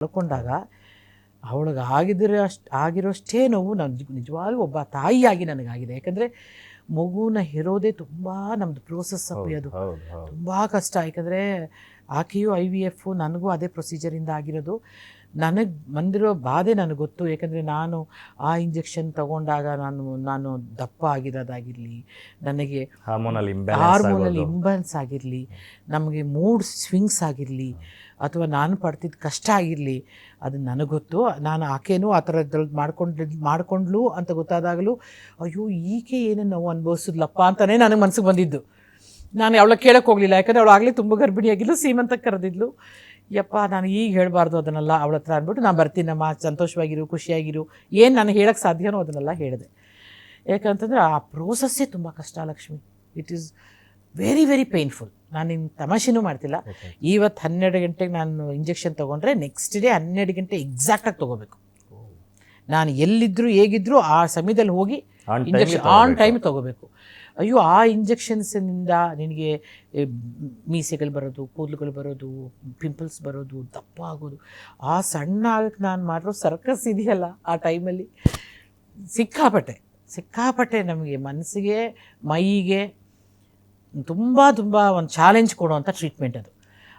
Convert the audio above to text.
ಕಳ್ಕೊಂಡಾಗ ಅವಳಿಗೆ ಆಗಿರೋಷ್ಟೇ ನೋವು ನಿಜವಾಗ್ಲೂ ಒಬ್ಬ ತಾಯಿಯಾಗಿ ನನಗಾಗಿದೆ. ಯಾಕಂದರೆ ಮಗುನ ಹೆರೋದೇ ತುಂಬ ನಮ್ಮದು ಪ್ರೋಸೆಸ್ ಅದು ತುಂಬ ಕಷ್ಟ. ಯಾಕಂದರೆ ಆಕೆಯು IVF, ನನಗೂ ಅದೇ ಪ್ರೊಸೀಜರಿಂದ ಆಗಿರೋದು. ನನಗೆ ಬಂದಿರೋ ಬಾಧೆ ನನಗೆ ಗೊತ್ತು. ಯಾಕಂದರೆ ನಾನು ಆ ಇಂಜೆಕ್ಷನ್ ತಗೊಂಡಾಗ ನಾನು ದಪ್ಪ ಆಗಿರೋದಾಗಿರಲಿ, ನನಗೆ ಹಾರ್ಮೋನಲ್ ಇಂಬ್ಯಾಲೆನ್ಸ್ ಆಗಿರಲಿ, ನಮಗೆ ಮೂಡ್ ಸ್ವಿಂಗ್ಸ್ ಆಗಿರಲಿ, ಅಥವಾ ನಾನು ಪಡ್ತಿದ್ದ ಕಷ್ಟ ಆಗಿರಲಿ, ಅದು ನನಗೆ ಗೊತ್ತು. ನಾನು ಆಕೆನೂ ಆ ಥರದ್ರಲ್ಲಿ ಮಾಡ್ಕೊಂಡ್ಲು ಅಂತ ಗೊತ್ತಾದಾಗಲೂ ಅಯ್ಯೋ ಈಕೆ ಏನೇನು ನಾವು ಅನುಭವಿಸಿದ್ಲಪ್ಪ ಅಂತಲೇ ನನಗೆ ಮನಸ್ಸಿಗೆ ಬಂದಿದ್ದು. ನಾನು ಅವಳ ಕೇಳಕ್ಕೆ ಹೋಗಲಿಲ್ಲ. ಯಾಕಂದರೆ ಅವಳು ಆಗಲೇ ತುಂಬ ಗರ್ಭಿಣಿಯಾಗಿದ್ಲು, ಸೀಮಂತಕ್ಕೆ ಕರೆದಿದ್ಲು. ಯಪ್ಪ ನಾನು ಈಗ ಹೇಳಬಾರ್ದು ಅದನ್ನೆಲ್ಲ ಅವಳ ಹತ್ರ ಅಂದ್ಬಿಟ್ಟು ನಾನು ಬರ್ತೀನಮ್ಮ, ಸಂತೋಷವಾಗಿರು, ಖುಷಿಯಾಗಿರು, ಏನು ನಾನು ಹೇಳೋಕ್ಕೆ ಸಾಧ್ಯನೋ ಅದನ್ನೆಲ್ಲ ಹೇಳಿದೆ. ಯಾಕಂತಂದರೆ ಆ ಪ್ರೋಸೆಸ್ಸೇ ತುಂಬ ಕಷ್ಟ Lakshmi. It is very very painful. ನಾನು ನಿಮ್ಮ ತಮಾಷೆನೂ ಮಾಡ್ತಿಲ್ಲ. ಇವತ್ತು 12 ಗಂಟೆಗೆ ನಾನು ಇಂಜೆಕ್ಷನ್ ತೊಗೊಂಡ್ರೆ ನೆಕ್ಸ್ಟ್ ಡೇ 12 ಗಂಟೆ ಎಕ್ಸಾಕ್ಟಾಗಿ ತೊಗೋಬೇಕು. ನಾನು ಎಲ್ಲಿದ್ದರೂ ಹೇಗಿದ್ದರೂ ಆ ಸಮಯದಲ್ಲಿ ಹೋಗಿ ಇಂಜೆಕ್ಷನ್ ಆನ್ ಟೈಮ್ ತೊಗೋಬೇಕು. ಅಯ್ಯೋ ಆ ಇಂಜೆಕ್ಷನ್ಸಿನಿಂದ ನಿನಗೆ ಮೀಸೆಗಳು ಬರೋದು, ಕೂದಲುಗಳು ಬರೋದು, ಪಿಂಪಲ್ಸ್ ಬರೋದು, ದಪ್ಪ ಆಗೋದು, ಆ ಸಣ್ಣ ಆಗಕ್ಕೆ ನಾನು ಮಾಡಿರೋ ಸರ್ಕಸ್ ಇದೆಯಲ್ಲ ಆ ಟೈಮಲ್ಲಿ ಸಿಕ್ಕಾಪಟ್ಟೆ ನಮಗೆ ಮನಸ್ಸಿಗೆ ಮೈಗೆ ತುಂಬ ಒಂದು ಚಾಲೆಂಜ್ ಕೊಡುವಂಥ ಟ್ರೀಟ್ಮೆಂಟ್ ಅದು.